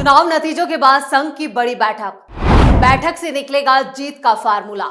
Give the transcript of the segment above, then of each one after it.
चुनाव नतीजों के बाद संघ की बड़ी बैठक से निकलेगा जीत का फार्मूला।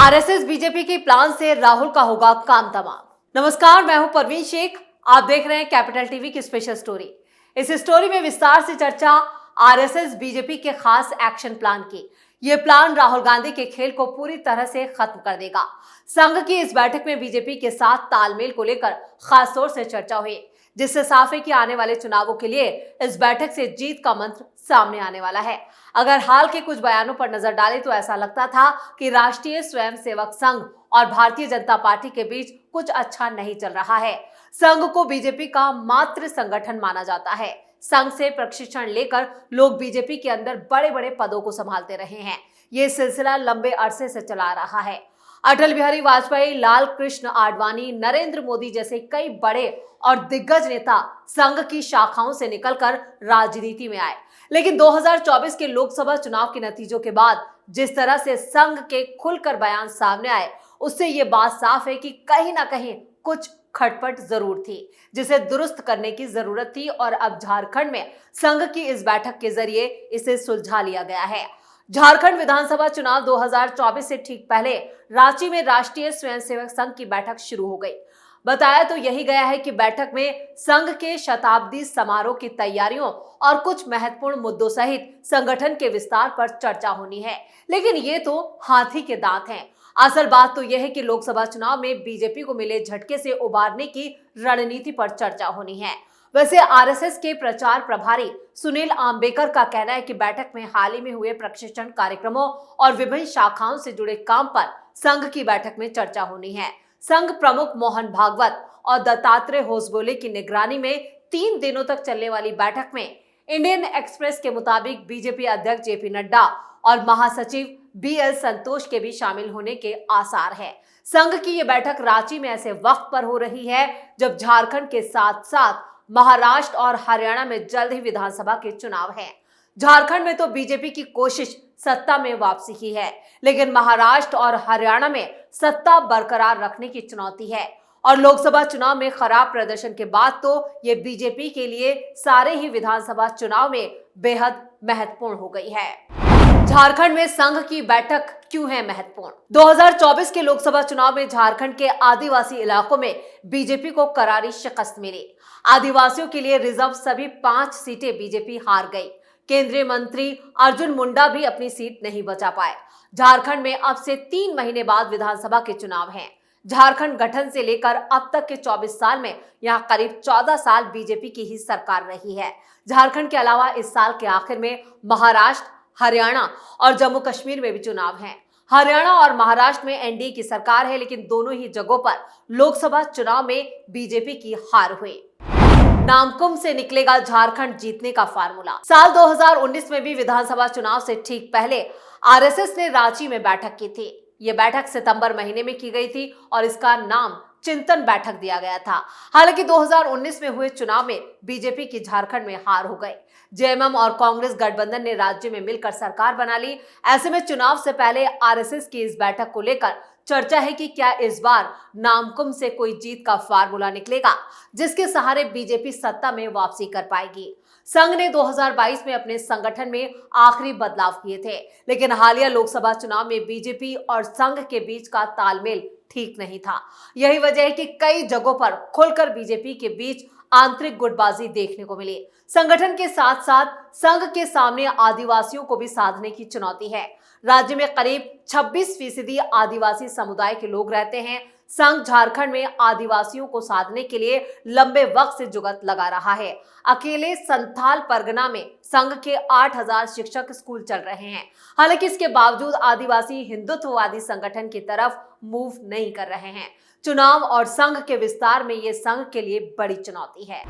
आरएसएस बीजेपी के प्लान से राहुल का होगा काम तमाम। नमस्कार, मैं हूं परवीन शेख। आप देख रहे हैं कैपिटल टीवी की स्पेशल स्टोरी। इस स्टोरी में विस्तार से चर्चा आरएसएस बीजेपी के खास एक्शन प्लान की। ये प्लान राहुल गांधी के खेल को पूरी तरह से खत्म कर देगा। संघ की इस बैठक में बीजेपी के साथ तालमेल को लेकर खासतौर से चर्चा हुई, जिससे साफ है कि आने वाले चुनावों के लिए इस बैठक से जीत का मंत्र सामने आने वाला है। अगर हाल के कुछ बयानों पर नजर डालें तो ऐसा लगता था कि राष्ट्रीय स्वयंसेवक संघ और भारतीय जनता पार्टी के बीच कुछ अच्छा नहीं चल रहा है। संघ को बीजेपी का मात्र संगठन माना जाता है। संघ से प्रशिक्षण लेकर लोग बीजेपी के अंदर बड़े बड़े पदों को संभालते रहे हैं। ये सिलसिला लंबे अरसे से चला रहा है। अटल बिहारी वाजपेयी, लाल कृष्ण आडवाणी, नरेंद्र मोदी जैसे कई बड़े और दिग्गज नेता संघ की शाखाओं से निकलकर राजनीति में आए, लेकिन 2024 के लोकसभा चुनाव के नतीजों के बाद जिस तरह से संघ के खुलकर बयान सामने आए, उससे ये बात साफ है कि कहीं ना कहीं कुछ खटपट जरूर थी, जिसे दुरुस्त करने की जरूरत थी। और अब झारखंड में संघ की इस बैठक के जरिए इसे सुलझा लिया गया है। झारखंड विधानसभा चुनाव 2024 से ठीक पहले रांची में राष्ट्रीय स्वयंसेवक संघ की बैठक शुरू हो गई। बताया तो यही गया है कि बैठक में संघ के शताब्दी समारोह की तैयारियों और कुछ महत्वपूर्ण मुद्दों सहित संगठन के विस्तार पर चर्चा होनी है। लेकिन ये तो हाथी के दांत हैं। असल बात तो यह है कि लोकसभा चुनाव में बीजेपी को मिले झटके से उबारने की रणनीति पर चर्चा होनी है। वैसे आरएसएस के प्रचार प्रभारी सुनील आम्बेकर का कहना है कि बैठक में हाल ही में हुए प्रशिक्षण कार्यक्रमों और विभिन्न शाखाओं से जुड़े काम पर संघ की बैठक में चर्चा होनी है। संघ प्रमुख मोहन भागवत और दत्तात्रेय होसबोले की निगरानी में 3 दिनों तक चलने वाली बैठक में इंडियन एक्सप्रेस के मुताबिक बीजेपी अध्यक्ष जेपी नड्डा और महासचिव बीएल संतोष के भी शामिल होने के आसार है। संघ की ये बैठक रांची में ऐसे वक्त पर हो रही है जब झारखंड के साथ साथ महाराष्ट्र और हरियाणा में जल्द ही विधानसभा के चुनाव हैं। झारखंड में तो बीजेपी की कोशिश सत्ता में वापसी की है, लेकिन महाराष्ट्र और हरियाणा में सत्ता बरकरार रखने की चुनौती है। और लोकसभा चुनाव में खराब प्रदर्शन के बाद तो ये बीजेपी के लिए सारे ही विधानसभा चुनाव में बेहद महत्वपूर्ण हो गई है। झारखंड में संघ की बैठक क्यों है महत्वपूर्ण? 2024 के लोकसभा चुनाव में झारखंड के आदिवासी इलाकों में बीजेपी को करारी शिकस्त मिली। आदिवासियों के लिए रिजर्व सभी 5 सीटें बीजेपी हार गई। केंद्रीय मंत्री अर्जुन मुंडा भी अपनी सीट नहीं बचा पाए। झारखंड में अब से 3 महीने बाद विधानसभा के चुनाव हैं। झारखंड गठन से लेकर अब तक के 24 साल में यहां करीब 14 साल बीजेपी की ही सरकार रही है। झारखंड के अलावा इस साल के आखिर में महाराष्ट्र, हरियाणा और जम्मू कश्मीर में भी चुनाव हैं। हरियाणा और महाराष्ट्र में एनडीए की सरकार है, लेकिन दोनों ही जगहों पर लोकसभा चुनाव में बीजेपी की हार हुई। नामकुम से निकलेगा झारखंड जीतने का फार्मूला। साल 2019 में भी विधानसभा चुनाव से ठीक पहले आरएसएस ने रांची में बैठक की थी। ये बैठक सितंबर महीने में की गई थी और इसका नाम चिंतन बैठक दिया गया था। हालांकि 2019 में हुए चुनाव में बीजेपी की झारखंड में हार हो गई। जेएमएम और कांग्रेस गठबंधन ने राज्य में मिलकर सरकार बना ली। ऐसे में चुनाव से पहले आरएसएस की इस बैठक को लेकर चर्चा है कि क्या इस बार नामकुम से कोई जीत का फार्मूला निकलेगा, जिसके सहारे बीजेपी सत्ता में वापसी कर पाएगी। संघ ने 2022 में अपने संगठन में आखिरी बदलाव किए थे, लेकिन हालिया लोकसभा चुनाव में बीजेपी और संघ के बीच का तालमेल ठीक नहीं था। यही वजह है कि कई जगहों पर खुलकर बीजेपी के बीच आंतरिक गुटबाजी देखने को मिली। संगठन के साथ साथ संघ के सामने आदिवासियों को भी साधने की चुनौती है। राज्य में करीब 26% आदिवासी समुदाय के लोग रहते हैं। संघ झारखंड में आदिवासियों को साधने के लिए लंबे वक्त से जुगत लगा रहा है। अकेले संथाल परगना में संघ के 8000 शिक्षक स्कूल चल रहे हैं। हालांकि इसके बावजूद आदिवासी हिंदुत्ववादी संगठन की तरफ मूव नहीं कर रहे हैं। चुनाव और संघ के विस्तार में ये संघ के लिए बड़ी चुनौती है।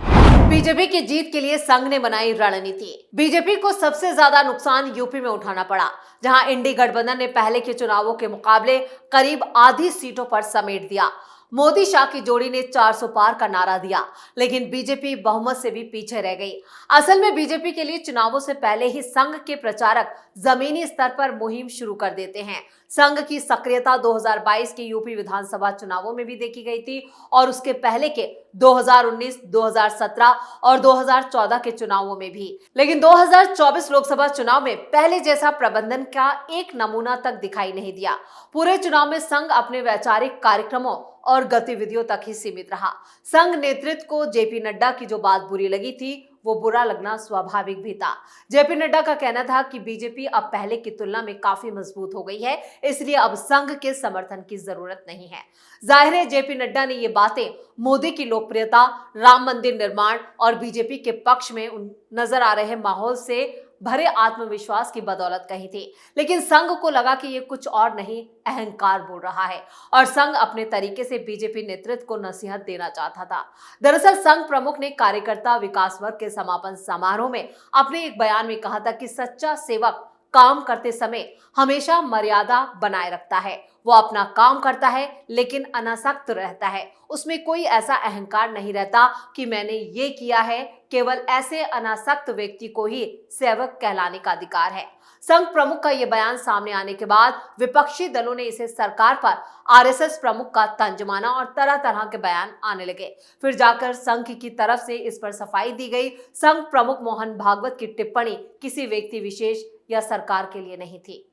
बीजेपी की जीत के लिए संघ ने बनाई रणनीति। बीजेपी को सबसे ज्यादा नुकसान यूपी में उठाना पड़ा, जहां इंडी गठबंधन ने पहले के चुनावों के मुकाबले करीब आधी सीटों पर समेट दिया। मोदी शाह की जोड़ी ने 400 पार का नारा दिया, लेकिन बीजेपी बहुमत से भी पीछे रह गई। असल में बीजेपी के लिए चुनावों से पहले ही संघ के प्रचारक जमीनी स्तर पर मुहिम शुरू कर देते हैं। संघ की सक्रियता 2022 के यूपी विधानसभा चुनावों में भी देखी गई थी और उसके पहले के 2019, 2017 और 2014 के चुनावों में भी। लेकिन 2024 लोकसभा चुनाव में पहले जैसा प्रबंधन का एक नमूना तक दिखाई नहीं दिया। पूरे चुनाव में संघ अपने वैचारिक कार्यक्रमों और गतिविधियों तक ही सीमित रहा। संघ नेतृत्व को जेपी नड्डा की जो बात बुरी लगी थी वो बुरा लगना स्वाभाविक भी था। जेपी नड्डा का कहना था कि बीजेपी अब पहले की तुलना में काफी मजबूत हो गई है, इसलिए अब संघ के समर्थन की जरूरत नहीं है। जाहिर है जेपी नड्डा ने ये बातें मोदी की लोकप्रियता, राम मंदिर निर्माण और बीजेपी के पक्ष में नजर आ रहे माहौल से भरे आत्मविश्वास की बदौलत कही थी। लेकिन संघ को लगा कि ये कुछ और नहीं, अहंकार बोल रहा है और संघ अपने तरीके से बीजेपी नेतृत्व को नसीहत देना चाहता था। दरअसल संघ प्रमुख ने कार्यकर्ता विकास वर्ग के समापन समारोह में अपने एक बयान में कहा था कि सच्चा सेवक काम करते समय हमेशा मर्यादा बनाए रखता है। वो अपना काम करता है लेकिन अनासक्त रहता है। उसमें कोई ऐसा अहंकार नहीं रहता कि मैंने ये किया है। केवल ऐसे अनासक्त व्यक्ति को ही सेवक कहलाने का अधिकार है। संघ प्रमुख का यह बयान सामने आने के बाद विपक्षी दलों ने इसे सरकार पर आरएसएस प्रमुख का तंज माना और तरह तरह के बयान आने लगे। फिर जाकर संघ की तरफ से इस पर सफाई दी गई। संघ प्रमुख मोहन भागवत की टिप्पणी किसी व्यक्ति विशेष या सरकार के लिए नहीं थी।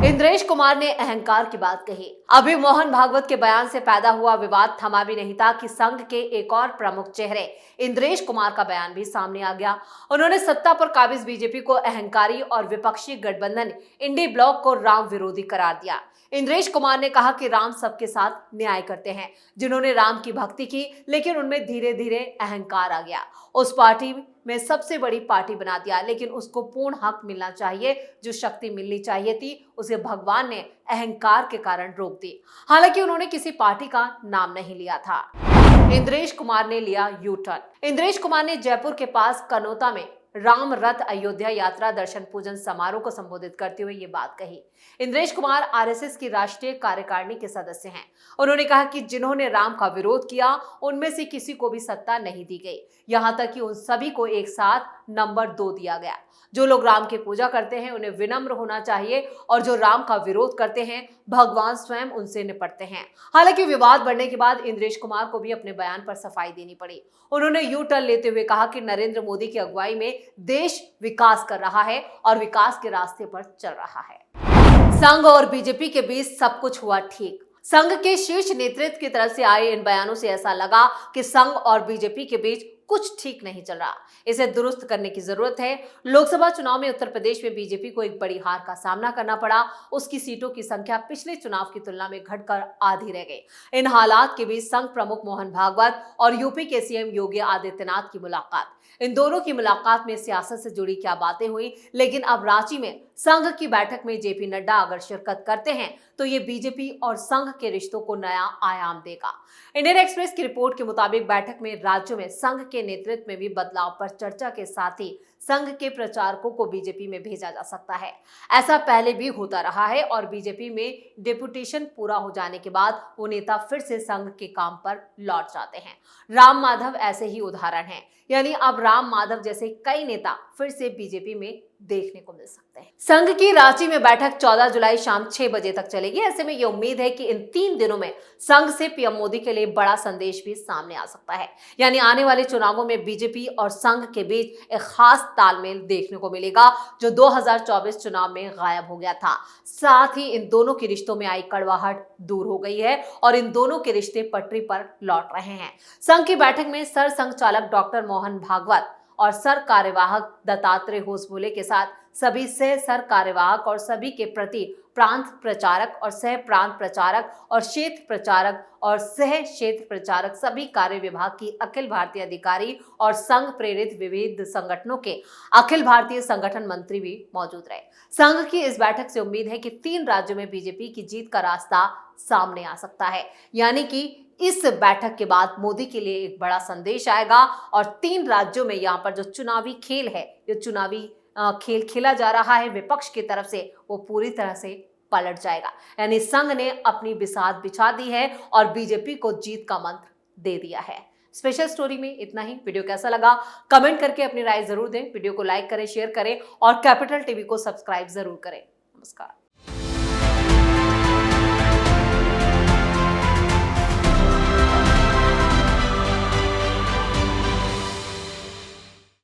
इंद्रेश कुमार ने अहंकार की बात कही। अभी मोहन भागवत के बयान से पैदा हुआ विवाद थमा भी नहीं था कि संघ के एक और प्रमुख चेहरे इंद्रेश कुमार का बयान भी सामने आ गया। उन्होंने सत्ता पर काबिज बीजेपी को अहंकारी और विपक्षी गठबंधन इंडी ब्लॉक को राम विरोधी करार दिया। इंद्रेश कुमार ने कहा कि राम सबके साथ न्याय करते हैं। जिन्होंने राम की भक्ति की लेकिन उनमें धीरे धीरे अहंकार आ गया। उस पार्टी में सबसे बड़ी पार्टी बना दिया, लेकिन उसको पूर्ण हक मिलना चाहिए। जो शक्ति मिलनी चाहिए थी उसे भगवान ने अहंकार के कारण रोक दी। हालांकि उन्होंने किसी पार्टी का नाम नहीं लिया था। इंद्रेश कुमार ने लिया यू टर्न। इंद्रेश कुमार ने जयपुर के पास कनौता में राम रथ अयोध्या यात्रा दर्शन पूजन समारोह को संबोधित करते हुए ये बात कही। इंद्रेश कुमार आरएसएस की राष्ट्रीय कार्यकारिणी के सदस्य हैं। उन्होंने कहा कि जिन्होंने राम का विरोध किया उनमें से किसी को भी सत्ता नहीं दी गई, यहां तक कि उन सभी को एक साथ नंबर 2 दिया गया। जो लोग राम की पूजा करते हैं उन्हें विनम्र होना चाहिए और जो राम का विरोध करते हैं भगवान स्वयं उनसे निपटते हैं। हालांकि विवाद बढ़ने के बाद इंद्रेश कुमार को भी अपने बयान पर सफाई देनी पड़ी। उन्होंने यू टर्न लेते हुए कहा कि नरेंद्र मोदी की अगुवाई में देश विकास कर रहा है और विकास के रास्ते पर चल रहा है। संघ और बीजेपी के बीच सब कुछ हुआ ठीक। संघ के शीर्ष नेतृत्व की तरफ से आए इन बयानों से ऐसा लगा कि संघ और बीजेपी के बीच कुछ ठीक नहीं चल रहा। इसे दुरुस्त करने की जरूरत है। लोकसभा चुनाव में उत्तर प्रदेश में बीजेपी को एक बड़ी हार का सामना करना पड़ा। उसकी सीटों की संख्या पिछले चुनाव की तुलना में घटकर आधी रह गई। इन हालात के बीच संघ प्रमुख मोहन भागवत और यूपी के सीएम योगी आदित्यनाथ की मुलाकात। इन दोनों की मुलाकात में सियासत से जुड़ी क्या बातें हुई, लेकिन अब रांची में संघ की बैठक में जेपी नड्डा अगर शिरकत करते हैं तो ये बीजेपी और संघ के रिश्तों को नया आयाम देगा। इंडियन एक्सप्रेस की रिपोर्ट के मुताबिक बैठक में राज्यों में संघ के नेतृत्व में भी बदलाव पर चर्चा के साथ ही संघ के प्रचारकों को बीजेपी में भेजा जा सकता है। ऐसा पहले भी होता रहा है और बीजेपी में डेपुटेशन पूरा हो जाने के बाद वो नेता फिर से संघ के काम पर लौट जाते हैं। राम माधव ऐसे ही उदाहरण है। यानी अब राम माधव जैसे कई नेता फिर से बीजेपी में देखने को मिल सकते हैं। संघ की रांची में बैठक 14 जुलाई शाम 6 बजे तक चलेगी। ऐसे में ये उम्मीद है कि इन 3 दिनों में संघ से पीएम मोदी के लिए बड़ा संदेश भी सामने आ सकता है। यानी आने वाले चुनावों में बीजेपी और संघ के बीच एक खास तालमेल देखने को मिलेगा जो 2024 चुनाव में गायब हो गया था। साथ ही इन दोनों के रिश्तों में आई कड़वाहट दूर हो गई है और इन दोनों के रिश्ते पटरी पर लौट रहे हैं। संघ की बैठक में सर संघ चालक डॉक्टर मोहन भागवत और सर कार्यवाहक दत्तात्रेय होसबोले के साथ सभी सह सर कार्यवाहक और सभी के प्रति प्रांत प्रचारक और सह प्रांत प्रचारक और क्षेत्र प्रचारक और सह क्षेत्र प्रचारक सभी कार्य विभाग की अखिल भारतीय अधिकारी और संघ प्रेरित विविध संगठनों के अखिल भारतीय संगठन मंत्री भी मौजूद रहे। संघ की इस बैठक से उम्मीद है कि 3 राज्यों में बीजेपी की जीत का रास्ता सामने आ सकता है। यानी कि इस बैठक के बाद मोदी के लिए एक बड़ा संदेश आएगा और 3 राज्यों में यहाँ पर जो चुनावी खेल है, जो चुनावी खेल खेला जा रहा है विपक्ष की तरफ से, वो पूरी तरह से पलट जाएगा। यानी संघ ने अपनी बिसात बिछा दी है और बीजेपी को जीत का मंत्र दे दिया है। स्पेशल स्टोरी में इतना ही। वीडियो कैसा लगा कमेंट करके अपनी राय जरूर दें। वीडियो को लाइक करें, शेयर करें और कैपिटल टीवी को सब्सक्राइब जरूर करें। नमस्कार।